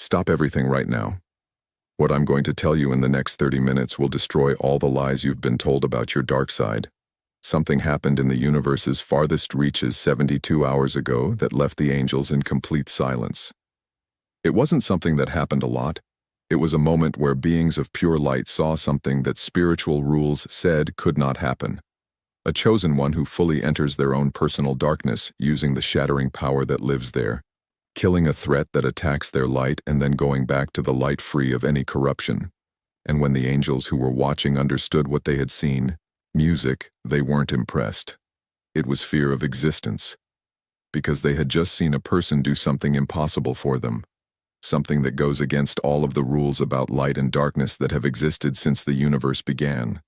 Stop everything right now. What I'm going to tell you in the next 30 minutes will destroy all the lies you've been told about your dark side. Something happened in the universe's farthest reaches 72 hours ago that left the angels in complete silence. It wasn't something that happened a lot. It was a moment where beings of pure light saw something that spiritual rules said could not happen. A chosen one who fully enters their own personal darkness using the shattering power that lives there, killing a threat that attacks their light and then going back to the light free of any corruption. And when the angels who were watching understood what they had seen, music, they weren't impressed. It was fear of existence. Because they had just seen a person do something impossible for them. Something that goes against all of the rules about light and darkness that have existed since the universe began.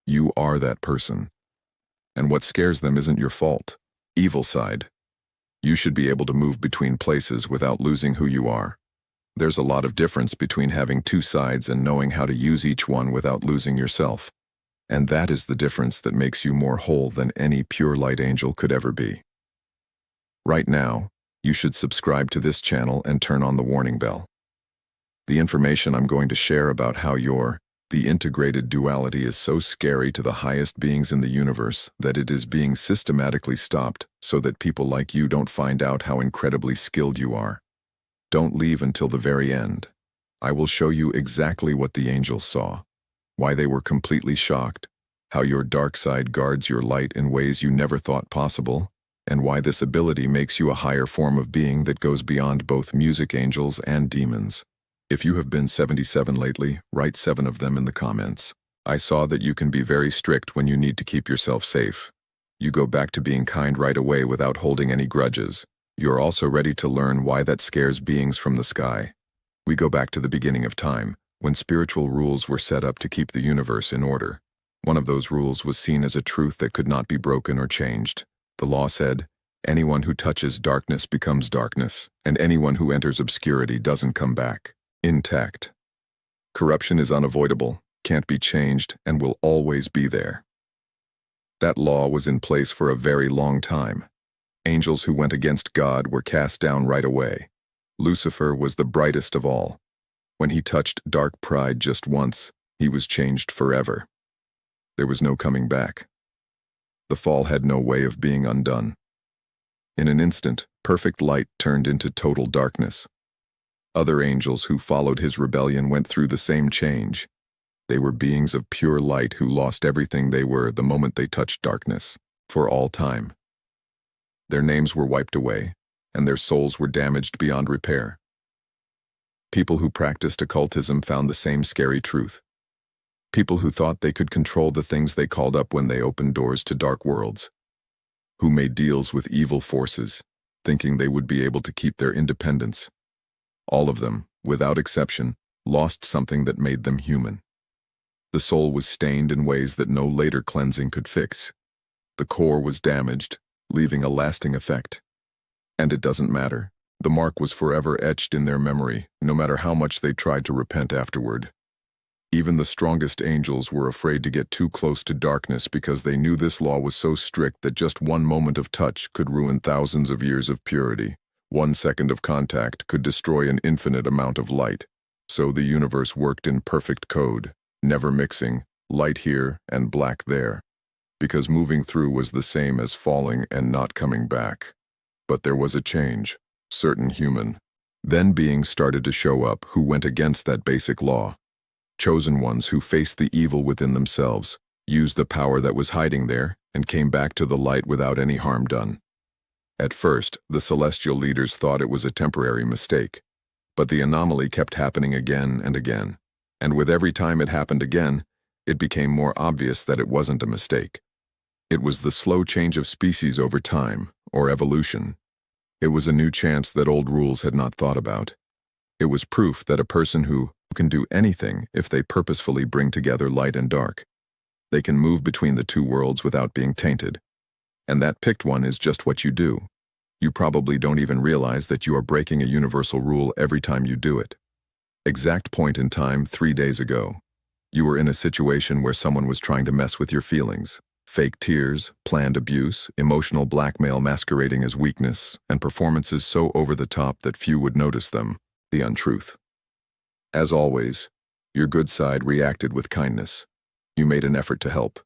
You are that person. And what scares them isn't your fault. Evil side. You should be able to move between places without losing who you are. There's a lot of difference between having two sides and knowing how to use each one without losing yourself. And that is the difference that makes you more whole than any pure light angel could ever be. Right now, you should subscribe to this channel and turn on the warning bell. The information I'm going to share about how the integrated duality is so scary to the highest beings in the universe that it is being systematically stopped so that people like you don't find out how incredibly skilled you are. Don't leave until the very end. I will show you exactly what the angels saw, why they were completely shocked, how your dark side guards your light in ways you never thought possible, and why this ability makes you a higher form of being that goes beyond both music angels and demons. If you have been 77 lately, write 7 of them in the comments. I saw that you can be very strict when you need to keep yourself safe. You go back to being kind right away without holding any grudges. You're also ready to learn why that scares beings from the sky. We go back to the beginning of time, when spiritual rules were set up to keep the universe in order. One of those rules was seen as a truth that could not be broken or changed. The law said, anyone who touches darkness becomes darkness, and anyone who enters obscurity doesn't come back intact. Corruption is unavoidable, can't be changed, and will always be there. That law was in place for a very long time. Angels who went against God were cast down right away. Lucifer was the brightest of all. When he touched dark pride just once, he was changed forever. There was no coming back. The fall had no way of being undone. In an instant, perfect light turned into total darkness. Other angels who followed his rebellion went through the same change. They were beings of pure light who lost everything they were the moment they touched darkness, for all time. Their names were wiped away, and their souls were damaged beyond repair. People who practiced occultism found the same scary truth. People who thought they could control the things they called up when they opened doors to dark worlds. Who made deals with evil forces, thinking they would be able to keep their independence. All of them, without exception, lost something that made them human. The soul was stained in ways that no later cleansing could fix. The core was damaged, leaving a lasting effect. And it doesn't matter. The mark was forever etched in their memory, no matter how much they tried to repent afterward. Even the strongest angels were afraid to get too close to darkness because they knew this law was so strict that just one moment of touch could ruin thousands of years of purity. 1 second of contact could destroy an infinite amount of light. So the universe worked in perfect code, never mixing, light here and black there. Because moving through was the same as falling and not coming back. But there was a change, certain human. Then beings started to show up who went against that basic law. Chosen ones who faced the evil within themselves, used the power that was hiding there, and came back to the light without any harm done. At first, the celestial leaders thought it was a temporary mistake. But the anomaly kept happening again and again. And with every time it happened again, it became more obvious that it wasn't a mistake. It was the slow change of species over time, or evolution. It was a new chance that old rules had not thought about. It was proof that a person who can do anything if they purposefully bring together light and dark. They can move between the two worlds without being tainted. And that picked one is just what you do. You probably don't even realize that you are breaking a universal rule every time you do it. Exact point in time 3 days ago. You were in a situation where someone was trying to mess with your feelings. Fake tears, planned abuse, emotional blackmail masquerading as weakness, and performances so over the top that few would notice them. the untruth. As always, your good side reacted with kindness. You made an effort to help.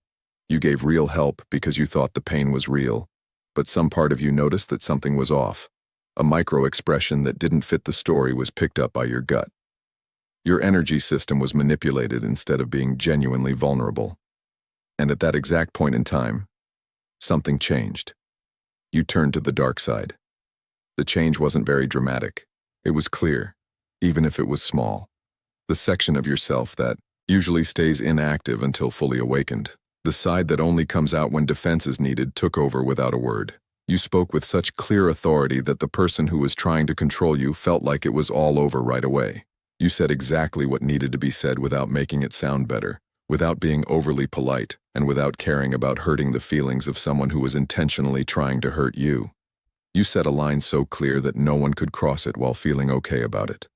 You gave real help because you thought the pain was real, but some part of you noticed that something was off. A micro-expression that didn't fit the story was picked up by your gut. Your energy system was manipulated instead of being genuinely vulnerable. And at that exact point in time, something changed. You turned to the dark side. The change wasn't very dramatic. It was clear, even if it was small. The section of yourself that usually stays inactive until fully awakened. The side that only comes out when defense is needed took over without a word. You spoke with such clear authority that the person who was trying to control you felt like it was all over right away. You said exactly what needed to be said without making it sound better, without being overly polite, and without caring about hurting the feelings of someone who was intentionally trying to hurt you. You set a line so clear that no one could cross it while feeling okay about it.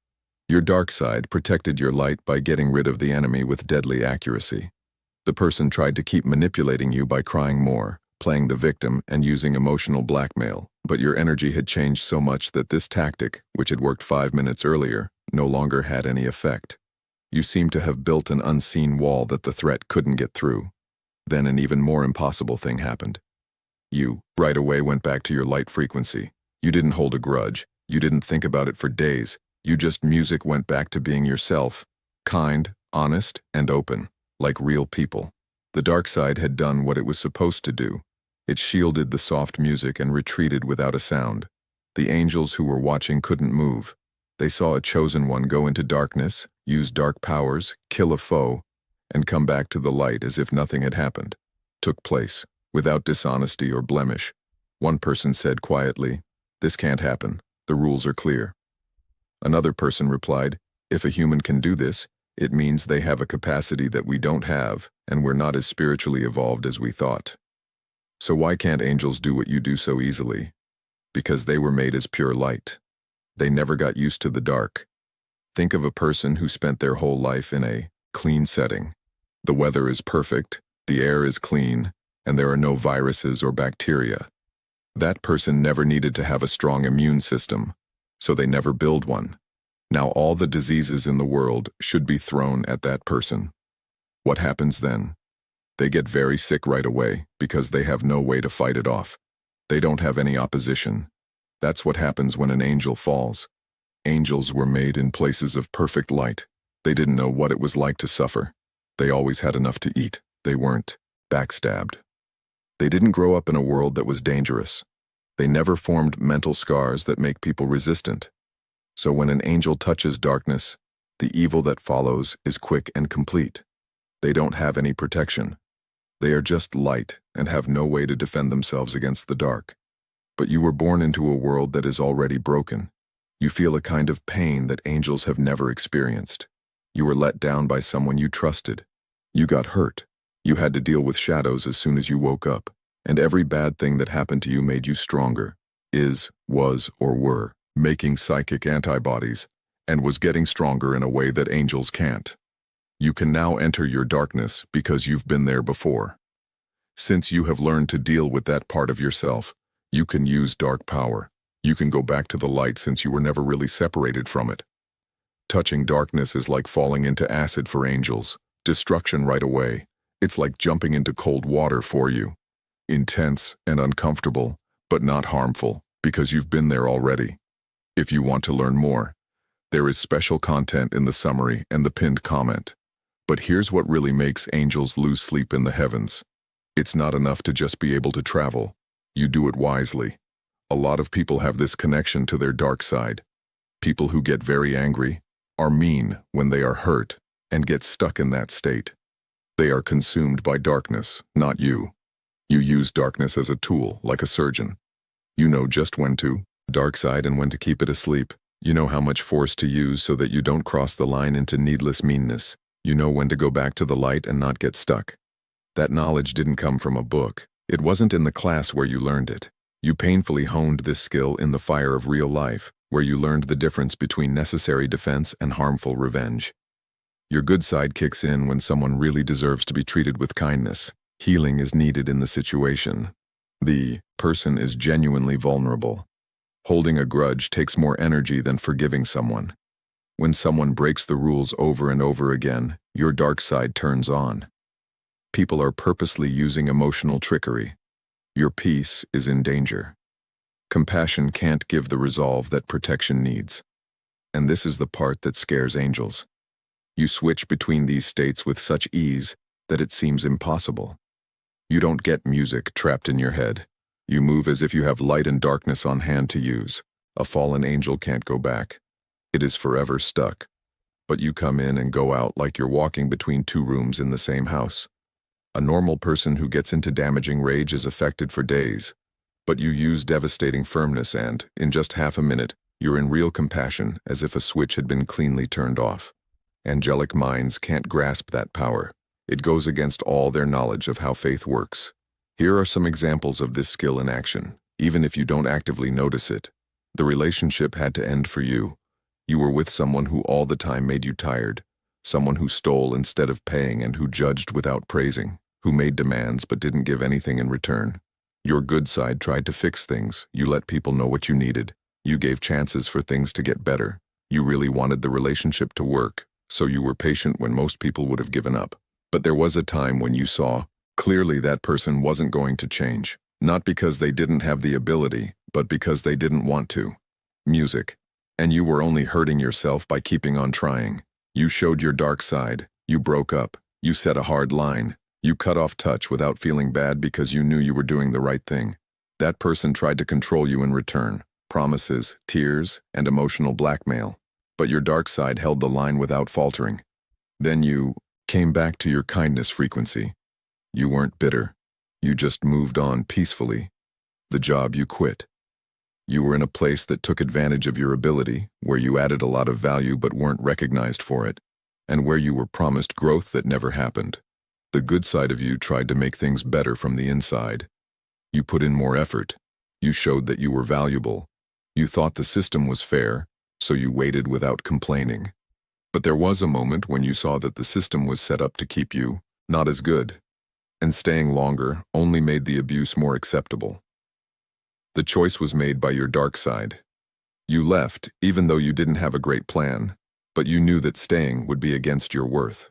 Your dark side protected your light by getting rid of the enemy with deadly accuracy. The person tried to keep manipulating you by crying more, playing the victim, and using emotional blackmail, but your energy had changed so much that this tactic, which had worked 5 minutes earlier, no longer had any effect. You seemed to have built an unseen wall that the threat couldn't get through. Then an even more impossible thing happened. You, right away, went back to your light frequency. You didn't hold a grudge. You didn't think about it for days. You just went back to being yourself, kind, honest, and open, like real people. The dark side had done what it was supposed to do. It shielded the soft music and retreated without a sound. The angels who were watching couldn't move. They saw a chosen one go into darkness, use dark powers, kill a foe, and come back to the light as if nothing had happened. Took place, without dishonesty or blemish. One person said quietly, "This can't happen. The rules are clear." Another person replied, "If a human can do this, it means they have a capacity that we don't have, and we're not as spiritually evolved as we thought. So why can't angels do what you do so easily? Because they were made as pure light. They never got used to the dark. Think of a person who spent their whole life in a clean setting. The weather is perfect, the air is clean, and there are no viruses or bacteria. That person never needed to have a strong immune system, so they never build one. Now all the diseases in the world should be thrown at that person. What happens then? They get very sick right away because they have no way to fight it off. They don't have any opposition. That's what happens when an angel falls. Angels were made in places of perfect light. They didn't know what it was like to suffer. They always had enough to eat. They weren't backstabbed. They didn't grow up in a world that was dangerous. They never formed mental scars that make people resistant. So when an angel touches darkness, the evil that follows is quick and complete. They don't have any protection. They are just light and have no way to defend themselves against the dark. But you were born into a world that is already broken. You feel a kind of pain that angels have never experienced. You were let down by someone you trusted. You got hurt. You had to deal with shadows as soon as you woke up, and every bad thing that happened to you made you stronger, was, or were, making psychic antibodies, and was getting stronger in a way that angels can't. You can now enter your darkness because you've been there before. Since you have learned to deal with that part of yourself, you can use dark power. You can go back to the light since you were never really separated from it. Touching darkness is like falling into acid for angels. Destruction right away. It's like jumping into cold water for you. Intense and uncomfortable, but not harmful, because you've been there already. If you want to learn more, there is special content in the summary and the pinned comment. But here's what really makes angels lose sleep in the heavens. It's not enough to just be able to travel. You do it wisely. A lot of people have this connection to their dark side. People who get very angry, are mean when they are hurt, and get stuck in that state. They are consumed by darkness, not you. You use darkness as a tool, like a surgeon. You know just when to dark side and when to keep it asleep. You know how much force to use so that you don't cross the line into needless meanness. You know when to go back to the light and not get stuck. That knowledge didn't come from a book. It wasn't in the class where you learned it. You painfully honed this skill in the fire of real life, where you learned the difference between necessary defense and harmful revenge. Your good side kicks in when someone really deserves to be treated with kindness. Healing is needed in the situation. The person is genuinely vulnerable. Holding a grudge takes more energy than forgiving someone. When someone breaks the rules over and over again, your dark side turns on. People are purposely using emotional trickery. Your peace is in danger. Compassion can't give the resolve that protection needs. And this is the part that scares angels. You switch between these states with such ease that it seems impossible. You don't get music trapped in your head. You move as if you have light and darkness on hand to use. A fallen angel can't go back. It is forever stuck. But you come in and go out like you're walking between two rooms in the same house. A normal person who gets into damaging rage is affected for days. But you use devastating firmness and, in just half a minute, you're in real compassion as if a switch had been cleanly turned off. Angelic minds can't grasp that power. It goes against all their knowledge of how faith works. Here are some examples of this skill in action, even if you don't actively notice it. The relationship had to end for you. You were with someone who all the time made you tired, someone who stole instead of paying and who judged without praising, who made demands but didn't give anything in return. Your good side tried to fix things. You let people know what you needed. You gave chances for things to get better. You really wanted the relationship to work, so you were patient when most people would have given up. But there was a time when you saw clearly that person wasn't going to change, not because they didn't have the ability, but because they didn't want to. Music. And you were only hurting yourself by keeping on trying. You showed your dark side. You broke up. You set a hard line. You cut off touch without feeling bad because you knew you were doing the right thing. That person tried to control you in return. Promises, tears, and emotional blackmail. But your dark side held the line without faltering. Then you came back to your kindness frequency. You weren't bitter. You just moved on peacefully. The job you quit. You were in a place that took advantage of your ability, where you added a lot of value but weren't recognized for it, and where you were promised growth that never happened. The good side of you tried to make things better from the inside. You put in more effort. You showed that you were valuable. You thought the system was fair, so you waited without complaining. But there was a moment when you saw that the system was set up to keep you not as good, and staying longer only made the abuse more acceptable. The choice was made by your dark side. You left, even though you didn't have a great plan, but you knew that staying would be against your worth.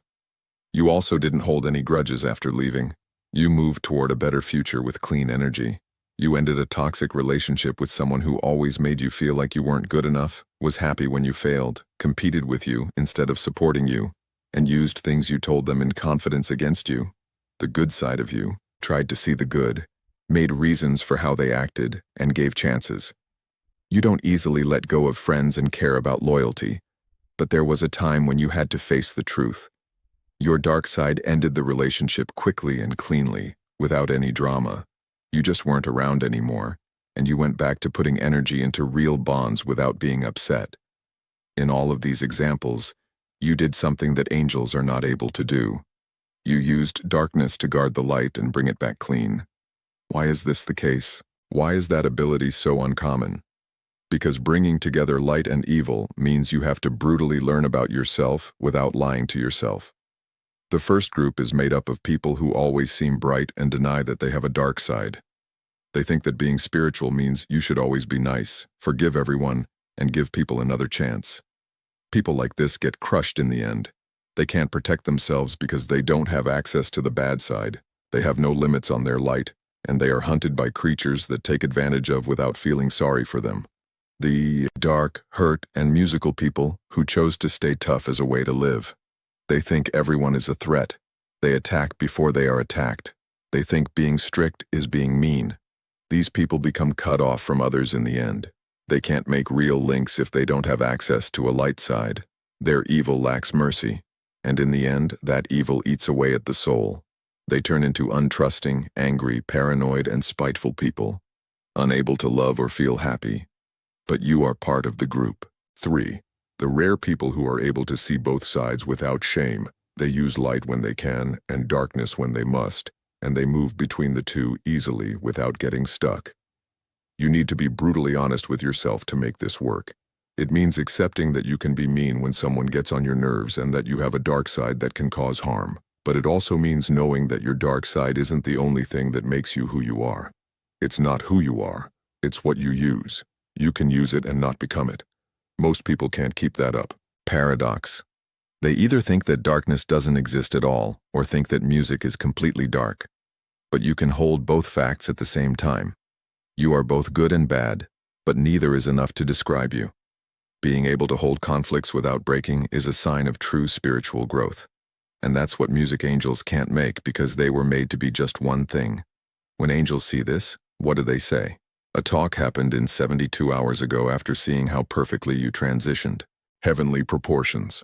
You also didn't hold any grudges after leaving. You moved toward a better future with clean energy. You ended a toxic relationship with someone who always made you feel like you weren't good enough, was happy when you failed, competed with you instead of supporting you, and used things you told them in confidence against you. The good side of you tried to see the good, made reasons for how they acted, and gave chances. You don't easily let go of friends and care about loyalty, but there was a time when you had to face the truth. Your dark side ended the relationship quickly and cleanly, without any drama. You just weren't around anymore, and you went back to putting energy into real bonds without being upset. In all of these examples, you did something that angels are not able to do. You used darkness to guard the light and bring it back clean. Why is this the case? Why is that ability so uncommon? Because bringing together light and evil means you have to brutally learn about yourself without lying to yourself. The first group is made up of people who always seem bright and deny that they have a dark side. They think that being spiritual means you should always be nice, forgive everyone, and give people another chance. People like this get crushed in the end. They can't protect themselves because they don't have access to the bad side. They have no limits on their light, and they are hunted by creatures that take advantage of without feeling sorry for them. The dark, hurt, and musical people who chose to stay tough as a way to live. They think everyone is a threat. They attack before they are attacked. They think being strict is being mean. These people become cut off from others in the end. They can't make real links if they don't have access to a light side. Their evil lacks mercy, and in the end, that evil eats away at the soul. They turn into untrusting, angry, paranoid, and spiteful people, unable to love or feel happy. But you are part of the group. 3. The rare people who are able to see both sides without shame. They use light when they can and darkness when they must, and they move between the two easily without getting stuck. You need to be brutally honest with yourself to make this work. It means accepting that you can be mean when someone gets on your nerves and that you have a dark side that can cause harm. But it also means knowing that your dark side isn't the only thing that makes you who you are. It's not who you are, it's what you use. You can use it and not become it. Most people can't keep that up. paradox. They either think that darkness doesn't exist at all, or think that music is completely dark. But you can hold both facts at the same time. You are both good and bad, but neither is enough to describe you. Being able to hold conflicts without breaking is a sign of true spiritual growth. And that's what music angels can't make because they were made to be just one thing. When angels see this, what do they say? A talk happened in 72 hours ago after seeing how perfectly you transitioned. Heavenly proportions.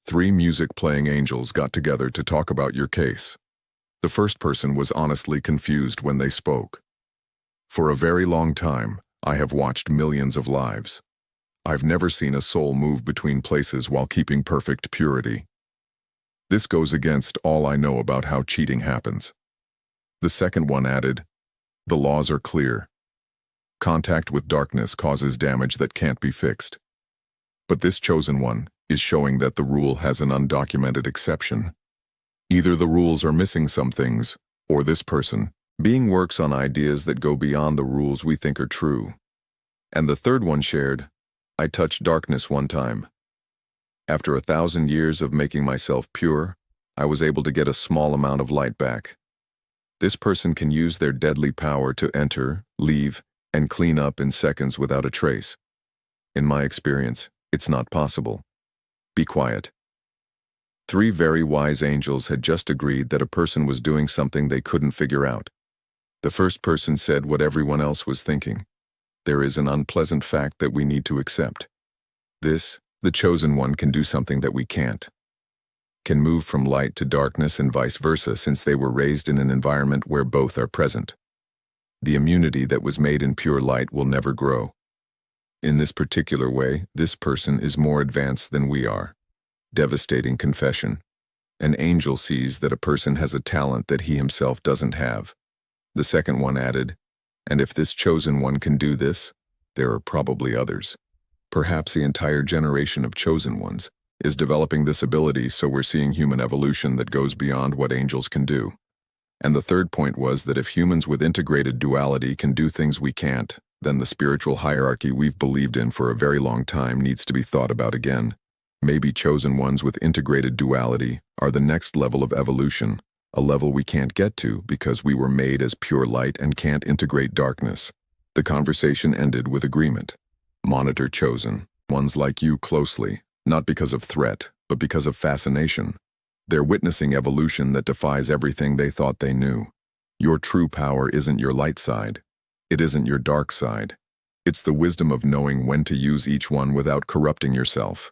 3 music-playing angels got together to talk about your case. The first person was honestly confused when they spoke. For a very long time, I have watched millions of lives. I've never seen a soul move between places while keeping perfect purity. This goes against all I know about how cheating happens. The second one added, the laws are clear. Contact with darkness causes damage that can't be fixed. But this chosen one is showing that the rule has an undocumented exception. Either the rules are missing some things, or this person, being works on ideas that go beyond the rules we think are true. And the third one shared, I touched darkness one time. After 1,000 years of making myself pure, I was able to get a small amount of light back. This person can use their deadly power to enter, leave, and clean up in seconds without a trace. In my experience, it's not possible. Be quiet. 3 very wise angels had just agreed that a person was doing something they couldn't figure out. The first person said what everyone else was thinking. There is an unpleasant fact that we need to accept. This, the chosen one, can do something that we can't. Can move from light to darkness and vice versa since they were raised in an environment where both are present. The immunity that was made in pure light will never grow. In this particular way, this person is more advanced than we are. Devastating confession. An angel sees that a person has a talent that he himself doesn't have. The second one added, and if this chosen one can do this, there are probably others. Perhaps the entire generation of chosen ones is developing this ability, so we're seeing human evolution that goes beyond what angels can do. And the third point was that if humans with integrated duality can do things we can't, then the spiritual hierarchy we've believed in for a very long time needs to be thought about again. Maybe chosen ones with integrated duality are the next level of evolution, a level we can't get to because we were made as pure light and can't integrate darkness. The conversation ended with agreement. Monitor chosen ones like you closely, not because of threat, but because of fascination. They're witnessing evolution that defies everything they thought they knew. Your true power isn't your light side. It isn't your dark side. It's the wisdom of knowing when to use each one without corrupting yourself.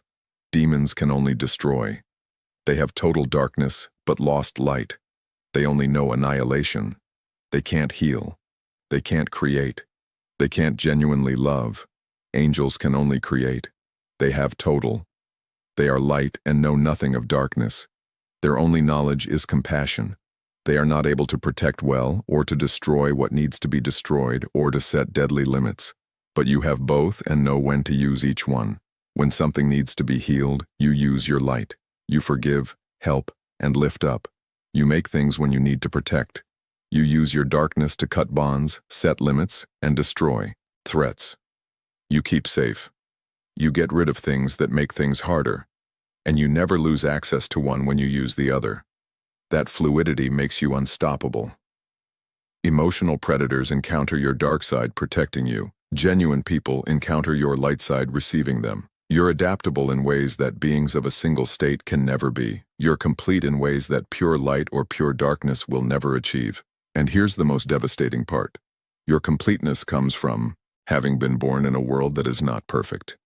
Demons can only destroy. They have total darkness, but lost light. They only know annihilation. They can't heal. They can't create. They can't genuinely love. Angels can only create. They have total. They are light and know nothing of darkness. Their only knowledge is compassion. They are not able to protect well or to destroy what needs to be destroyed or to set deadly limits. But you have both and know when to use each one. When something needs to be healed, you use your light. You forgive, help, and lift up. You make things when you need to protect. You use your darkness to cut bonds, set limits, and destroy threats. You keep safe. You get rid of things that make things harder. And you never lose access to one when you use the other. That fluidity makes you unstoppable. Emotional predators encounter your dark side protecting you. Genuine people encounter your light side receiving them. You're adaptable in ways that beings of a single state can never be. You're complete in ways that pure light or pure darkness will never achieve. And here's the most devastating part. Your completeness comes from having been born in a world that is not perfect.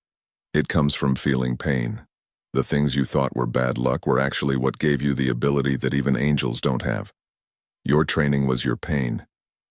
It comes from feeling pain. The things you thought were bad luck were actually what gave you the ability that even angels don't have. Your training was your pain.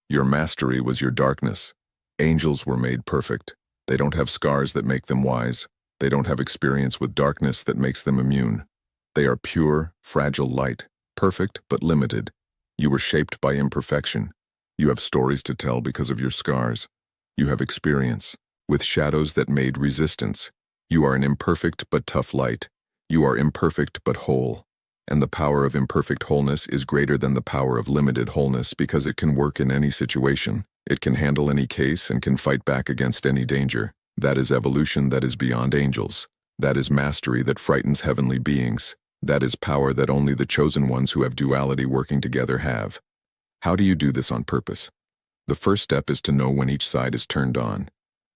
Your mastery was your darkness. Angels were made perfect. They don't have scars that make them wise. They don't have experience with darkness that makes them immune. They are pure, fragile light, perfect but limited. You were shaped by imperfection. You have stories to tell because of your scars. You have experience, with shadows that made resistance. You are an imperfect but tough light. You are imperfect but whole. And the power of imperfect wholeness is greater than the power of limited wholeness because it can work in any situation. It can handle any case and can fight back against any danger. That is evolution that is beyond angels. That is mastery that frightens heavenly beings. That is power that only the chosen ones who have duality working together have. How do you do this on purpose? The first step is to know when each side is turned on.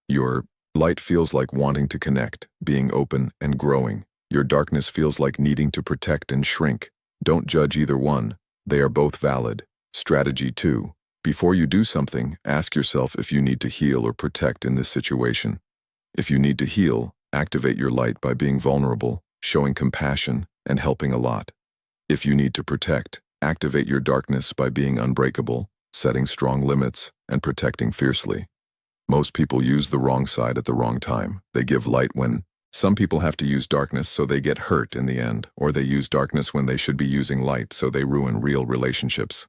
Your light feels like wanting to connect, being open and growing. Your darkness feels like needing to protect and shrink. Don't judge either one. They are both valid. Strategy 2. Before you do something, ask yourself if you need to heal or protect in this situation. If you need to heal, activate your light by being vulnerable, showing compassion, and helping a lot. If you need to protect, activate your darkness by being unbreakable, setting strong limits, and protecting fiercely. Most people use the wrong side at the wrong time. They give light when some people have to use darkness so they get hurt in the end, or they use darkness when they should be using light so they ruin real relationships.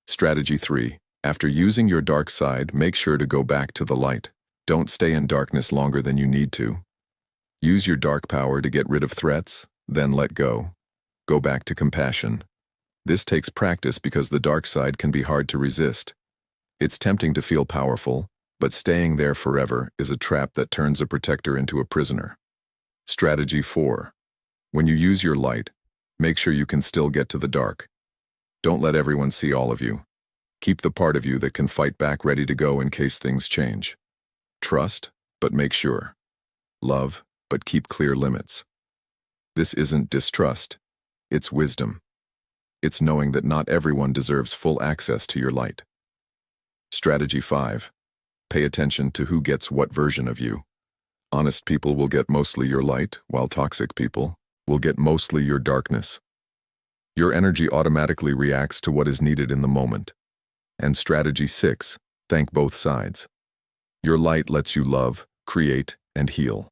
Strategy 3. After using your dark side, make sure to go back to the light. Don't stay in darkness longer than you need to. Use your dark power to get rid of threats, then let go. Go back to compassion. This takes practice because the dark side can be hard to resist. It's tempting to feel powerful, but staying there forever is a trap that turns a protector into a prisoner. Strategy 4. When you use your light, make sure you can still get to the dark. Don't let everyone see all of you. Keep the part of you that can fight back ready to go in case things change. Trust, but make sure. Love, but keep clear limits. This isn't distrust. It's wisdom. It's knowing that not everyone deserves full access to your light. Strategy 5. Pay attention to who gets what version of you. Honest people will get mostly your light, while toxic people will get mostly your darkness. Your energy automatically reacts to what is needed in the moment. And strategy 6. Thank both sides. Your light lets you love, create, and heal.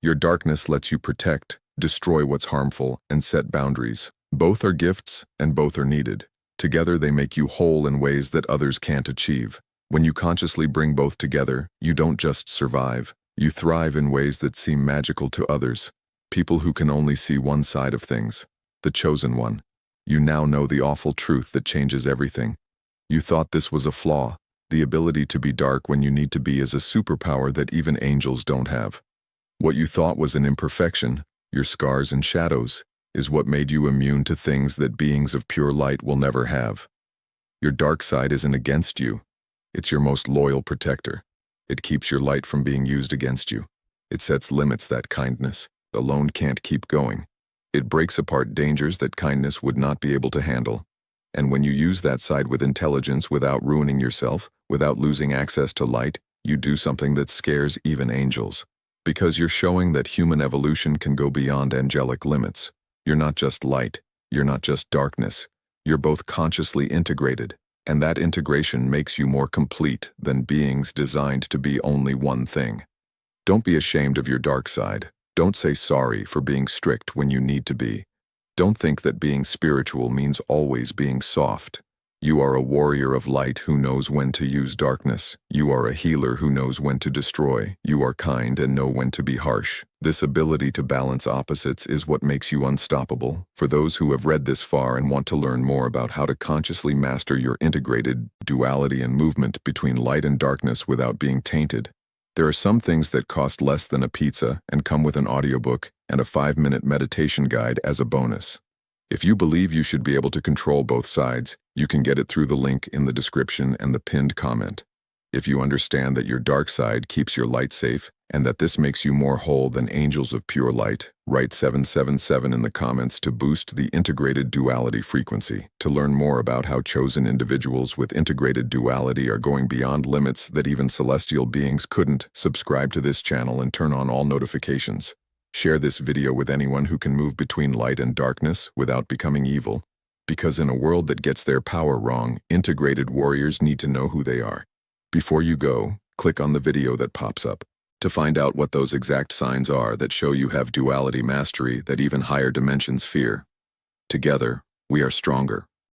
Your darkness lets you protect, destroy what's harmful, and set boundaries. Both are gifts, and both are needed. Together they make you whole in ways that others can't achieve. When you consciously bring both together, you don't just survive. You thrive in ways that seem magical to others. People who can only see one side of things. The chosen one. You now know the awful truth that changes everything. You thought this was a flaw. The ability to be dark when you need to be is a superpower that even angels don't have. What you thought was an imperfection, your scars and shadows, is what made you immune to things that beings of pure light will never have. Your dark side isn't against you. It's your most loyal protector. It keeps your light from being used against you. It sets limits that kindness alone can't keep going. It breaks apart dangers that kindness would not be able to handle. And when you use that side with intelligence without ruining yourself, without losing access to light, you do something that scares even angels. Because you're showing that human evolution can go beyond angelic limits. You're not just light, you're not just darkness. You're both consciously integrated, and that integration makes you more complete than beings designed to be only one thing. Don't be ashamed of your dark side. Don't say sorry for being strict when you need to be. Don't think that being spiritual means always being soft. You are a warrior of light who knows when to use darkness. You are a healer who knows when to destroy. You are kind and know when to be harsh. This ability to balance opposites is what makes you unstoppable. For those who have read this far and want to learn more about how to consciously master your integrated duality and movement between light and darkness without being tainted, there are some things that cost less than a pizza and come with an audiobook and a 5-minute meditation guide as a bonus. If you believe you should be able to control both sides, you can get it through the link in the description and the pinned comment. If you understand that your dark side keeps your light safe and that this makes you more whole than angels of pure light, write 777 in the comments to boost the integrated duality frequency. To learn more about how chosen individuals with integrated duality are going beyond limits that even celestial beings couldn't, subscribe to this channel and turn on all notifications. Share this video with anyone who can move between light and darkness without becoming evil. Because in a world that gets their power wrong, integrated warriors need to know who they are. Before you go, click on the video that pops up to find out what those exact signs are that show you have duality mastery that even higher dimensions fear. Together, we are stronger.